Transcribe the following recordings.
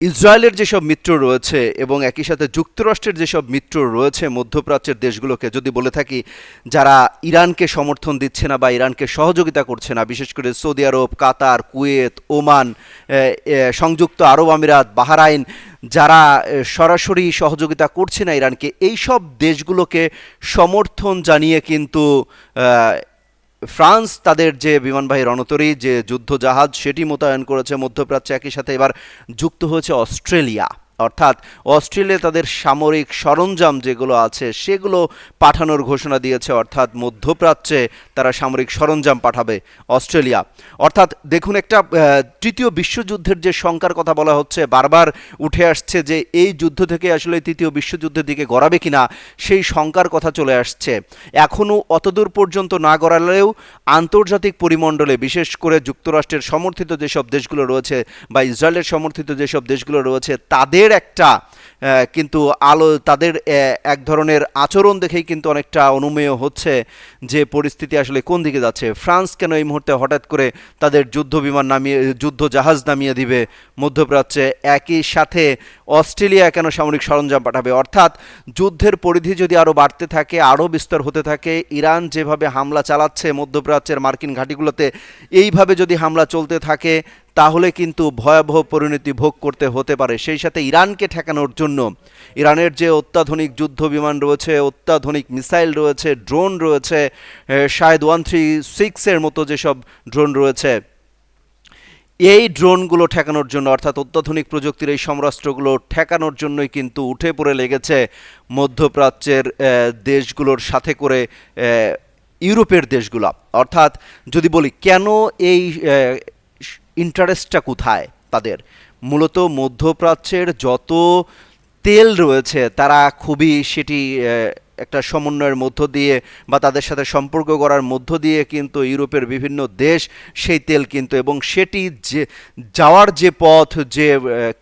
ইসরায়েলের যেসব মিত্র রয়েছে এবং একই সাথে যুক্তরাষ্ট্রের যেসব মিত্র রয়েছে মধ্যপ্রাচ্যের দেশগুলোকে যদি বলে থাকি, যারা ইরানকে সমর্থন দিচ্ছে না বা ইরানকে সহযোগিতা করছে না, বিশেষ করে সৌদি আরব, কাতার, কুয়েত, ওমান, সংযুক্ত আরব আমিরাত, বাহরাইন, যারা সরাসরি সহযোগিতা করছে না ইরানকে, এই সব দেশগুলোকে সমর্থন জানিয়ে কিন্তু ফ্রান্স তাদের যে বিমানবাহী রণতরী, যে যুদ্ধজাহাজ, সেটি মোতায়েন করেছে মধ্যপ্রাচ্যে। একই সাথে এবার যুক্ত হয়েছে অস্ট্রেলিয়া, অর্থাৎ অস্ট্রেলিয়া তাদের সামরিক সরঞ্জাম যেগুলো আছে সেগুলো পাঠানোর ঘোষণা দিয়েছে, অর্থাৎ মধ্যপ্রাচ্যে তারা সামরিক সরঞ্জাম পাঠাবে অস্ট্রেলিয়া। অর্থাৎ দেখুন, একটা তৃতীয় বিশ্বযুদ্ধের যে শঙ্কার কথা বলা হচ্ছে, বারবার উঠে আসছে যে এই যুদ্ধ থেকে আসলে তৃতীয় বিশ্বযুদ্ধের দিকে গড়াবে কিনা, সেই শঙ্কার কথা চলে আসছে। এখনও অতদূর পর্যন্ত না গড়ালেও আন্তর্জাতিক পরিমণ্ডলে, বিশেষ করে যুক্তরাষ্ট্রের সমর্থিত যেসব দেশগুলো রয়েছে বা ইসরায়েলের সমর্থিত যেসব দেশগুলো রয়েছে, তাদের একটা কিন্তু তাদের এক ধরনের আচরণ দেখেই কিন্তু অনেকটা অনুমেয় হচ্ছে যে পরিস্থিতি আসলে কোন দিকে যাচ্ছে। ফ্রান্স কেন এই মুহূর্তে হঠাৎ করে তাদের যুদ্ধ জাহাজ নামিয়ে দিবে মধ্যপ্রাচ্যে? একই সাথে অস্ট্রেলিয়া কেন সামরিক সরঞ্জাম পাঠাবে? অর্থাৎ যুদ্ধের পরিধি যদি আরও বাড়তে থাকে, আরও বিস্তর হতে থাকে, ইরান যেভাবে হামলা চালাচ্ছে মধ্যপ্রাচ্যের মার্কিন ঘাঁটিগুলোতে, এইভাবে যদি হামলা চলতে থাকে তাহলে কিন্তু ভয়াবহ পরিণতি ভোগ করতে হতে পারে। সেই সাথে ইরানকে ঠেকানোর জন্য ইরানের যে অত্যাধুনিক যুদ্ধ বিমান রয়েছে, অত্যাধুনিক মিসাইল রয়েছে, ড্রোন রয়েছে, শাহেদ 136-এর মতো যেসব ড্রোন রয়েছে, এই ড্রোনগুলো ঠেকানোর জন্য, অর্থাৎ অত্যাধুনিক প্রযুক্তির এই সমরাস্ত্রগুলো ঠেকানোর জন্যই কিন্তু উঠে পড়ে লেগেছে মধ্যপ্রাচ্যের দেশগুলোর সাথে করে ইউরোপের দেশগুলো। অর্থাৎ যদি বলি কেন এই ইন্টারেস্টটা কোথায় তাদের, মূলত মধ্যপ্রাচ্যের যত তেল রয়েছে তারা খুবই সেটি একটা সমন্বয়ের মধ্য দিয়ে বা তাদের সাথে সম্পর্ক করার মধ্য দিয়ে কিন্তু ইউরোপের বিভিন্ন দেশ সেই তেল কিন্তু, এবং সেটি যে যাওয়ার যে পথ, যে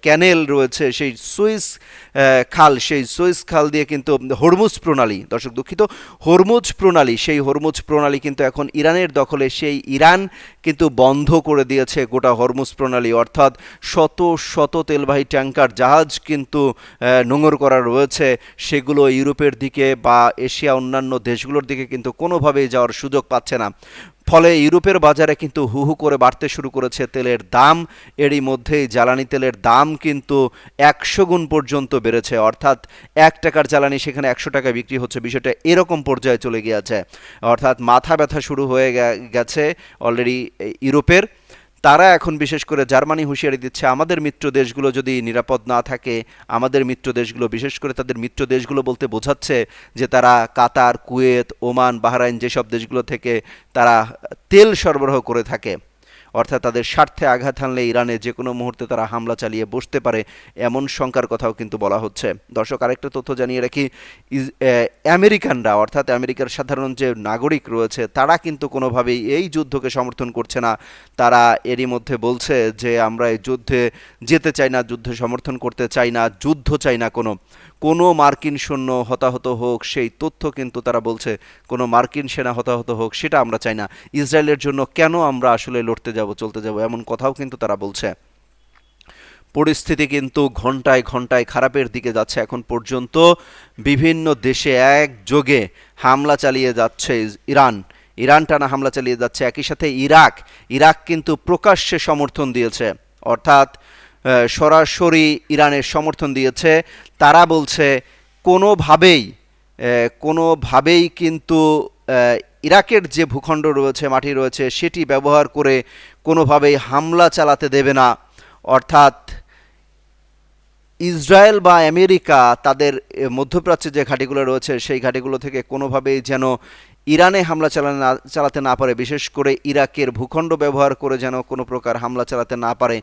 ক্যানেল রয়েছে, সেই সেই সুইস খাল দিয়ে কিন্তু হরমুজ প্রণালী, দর্শক দুঃখিত, হরমুজ প্রণালী, সেই হরমুজ প্রণালী কিন্তু এখন ইরানের দখলে। সেই ইরান কিন্তু বন্ধ করে দিয়েছে গোটা হরমুজ প্রণালী, অর্থাৎ শত শত তেলবাহী ট্যাঙ্কার জাহাজ কিন্তু নোঙর করা রয়েছে, সেগুলো ইউরোপের দিকে বা এশিয়া অন্যান্য দেশগুলোর দিকে কিন্তু কোনোভাবেই যাওয়ার সুযোগ পাচ্ছে না। ফলে ইউরোপের বাজারে কিন্তু হু হু করে বাড়তে শুরু করেছে তেলের দাম। এরই মধ্যেই জ্বালানি তেলের দাম কিন্তু 100 গুণ পর্যন্ত বেড়েছে, অর্থাৎ 1 টাকার জ্বালানি সেখানে 100 টাকায় বিক্রি হচ্ছে। বিষয়টা এরকম পর্যায়ে চলে গিয়েছে, অর্থাৎ মাথা ব্যথা শুরু হয়ে গেছে অলরেডি ইউরোপের। তারা এখন বিশেষ করে জার্মানি হুঁশিয়ারি দিচ্ছে, আমাদের মিত্র দেশগুলো যদি নিরাপদ না থাকে, আমাদের মিত্র দেশগুলো, বিশেষ করে তাদের মিত্র দেশগুলো বলতে বোঝাচ্ছে যে তারা কাতার, কুয়েত, ওমান, বাহরাইন যেসব দেশগুলো থেকে তারা তেল সরবরাহ করে থাকে, অর্থাৎ তাদের স্বার্থে আঘাত হানলে ইরানে যে কোনো মুহূর্তে তারা হামলা চালিয়ে বসতে পারে, এমন শঙ্কার কথাও কিন্তু বলা হচ্ছে। দর্শক, আরেকটা তথ্য জানিয়ে রাখি, আমেরিকানরা, অর্থাৎ আমেরিকার সাধারণ যে নাগরিক রয়েছে, তারা কিন্তু কোনোভাবেই এই যুদ্ধকে সমর্থন করছে না। তারা এরই মধ্যে বলছে যে আমরা এই যুদ্ধে যেতে চাই না, যুদ্ধে সমর্থন করতে চাই না, যুদ্ধ চাই না, কোনো মার্কিন সৈন্য হতাহত হোক, সেই তথ্য কিন্তু তারা বলছে, কোনো মার্কিন সেনা হতাহত হোক সেটা আমরা চাই না। ইসরায়েলের জন্য কেন আমরা আসলে লড়তে যাব, চলতে যাব, এমন কথাও কিন্তু তারা বলছে। পরিস্থিতি কিন্তু ঘন্টায় ঘন্টায় খারাপের দিকে যাচ্ছে। এখন পর্যন্ত বিভিন্ন দেশে একযোগে হামলা চালিয়ে যাচ্ছে ইরান টানা হামলা চালিয়ে যাচ্ছে। একই সাথে ইরাক কিন্তু প্রকাশ্যে সমর্থন দিয়েছে, অর্থাৎ সরাসরি ইরানের সমর্থন দিয়েছে। তারা বলছে কোনোভাবেই কিন্তু ইরাকের যে ভূখণ্ড রয়েছে, মাটি রয়েছে, সেটি ব্যবহার করে কোনোভাবেই হামলা চালাতে দেবে না। অর্থাৎ ইসরায়েল বা আমেরিকা তাদের মধ্যপ্রাচ্যে যে ঘাঁটিগুলো রয়েছে সেই ঘাঁটিগুলো থেকে কোনোভাবেই যেন ইরানে হামলা চালাতে না পারে, বিশেষ করে ইরাকের ভূখণ্ড ব্যবহার করে যেন কোনো প্রকার হামলা চালাতে না পারে,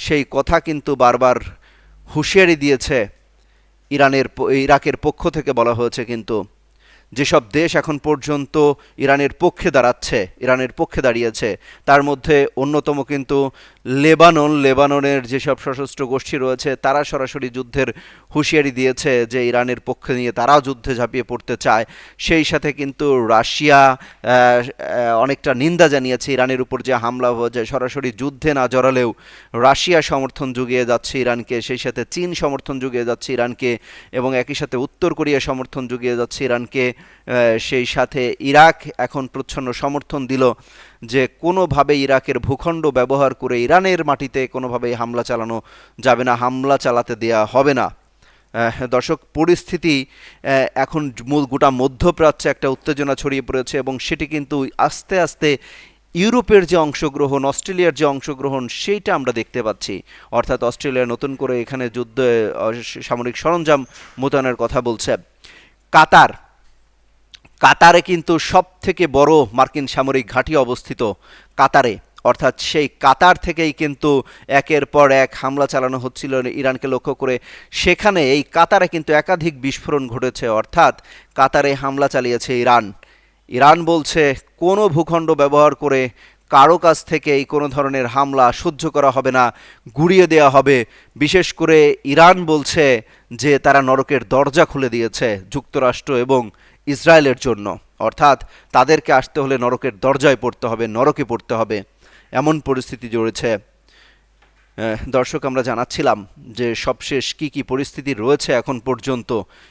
সেই কথা কিন্তু বারবার হুঁশিয়ারি দিয়েছে ইরাকের পক্ষ থেকে বলা হয়েছে। কিন্তু যেসব দেশ এখন পর্যন্ত ইরানের পক্ষে দাঁড়িয়েছে, তার মধ্যে অন্যতম কিন্তু লেবাননের যেসব সশস্ত্র গোষ্ঠী রয়েছে তারা সরাসরি যুদ্ধের হুঁশিয়ারি দিয়েছে যে ইরানের পক্ষে নিয়ে তারাও যুদ্ধে ঝাঁপিয়ে পড়তে চায়। সেই সাথে কিন্তু রাশিয়া অনেকটা নিন্দা জানিয়েছে ইরানের উপর যে হামলা হয়েছে, সরাসরি যুদ্ধে না জড়ালেও রাশিয়া সমর্থন জুগিয়ে যাচ্ছে ইরানকে, সেই সাথে চীন সমর্থন জুগিয়ে যাচ্ছে ইরানকে, এবং একই সাথে উত্তর কোরিয়া সমর্থন জুগিয়ে যাচ্ছে ইরানকে। সেই সাথে ইরাক এখন প্রচ্ছন্ন সমর্থন দিল যে কোনোভাবে ইরাকের ভূখণ্ড ব্যবহার করে ইরানের মাটিতে কোনোভাবেই হামলা চালানো যাবে না, হামলা চালাতে দেয়া হবে না। দর্শক, পরিস্থিতি এখন গোটা মধ্যপ্রাচ্যে একটা উত্তেজনা ছড়িয়ে পড়েছে, এবং সেটি কিন্তু আস্তে আস্তে ইউরোপের যে অংশগ্রহণ, অস্ট্রেলিয়ার যে অংশগ্রহণ, সেইটা আমরা দেখতে পাচ্ছি। অর্থাৎ অস্ট্রেলিয়া নতুন করে এখানে যুদ্ধে সামরিক সরঞ্জাম মোতায়েনের কথা বলছে। কাতার, কাতারে কিন্তু সব থেকে বড় মার্কিন সামরিক ঘাঁটি অবস্থিত কাতারে। অর্থাৎ সেই কাতার থেকেই কিন্তু একের পর এক হামলা চালানো হচ্ছিল ইরানকে লক্ষ্য করে। সেখানে এই কাতারে কিন্তু একাধিক বিস্ফোরণ ঘটেছে, অর্থাৎ কাতারে হামলা চালিয়েছে ইরান। ইরান বলছে কোনো ভূখণ্ড ব্যবহার করে কারো কাছ থেকে এই কোনো ধরনের হামলা সহ্য করা হবে না, গুড়িয়ে দেওয়া হবে। বিশেষ করে ইরান বলছে যে তারা নরকের দরজা খুলে দিয়েছে যুক্তরাষ্ট্র এবং ইসরায়েলের জন্য, অর্থাৎ তাদেরকে আসতে হলে নরকের দরজায় পড়তে হবে, নরকে পড়তে হবে, এমন পরিস্থিতি জড়েছে। দর্শক, আমরা জানাচ্ছিলাম যে সবশেষ কি কি পরিস্থিতি রয়েছে এখন পর্যন্ত।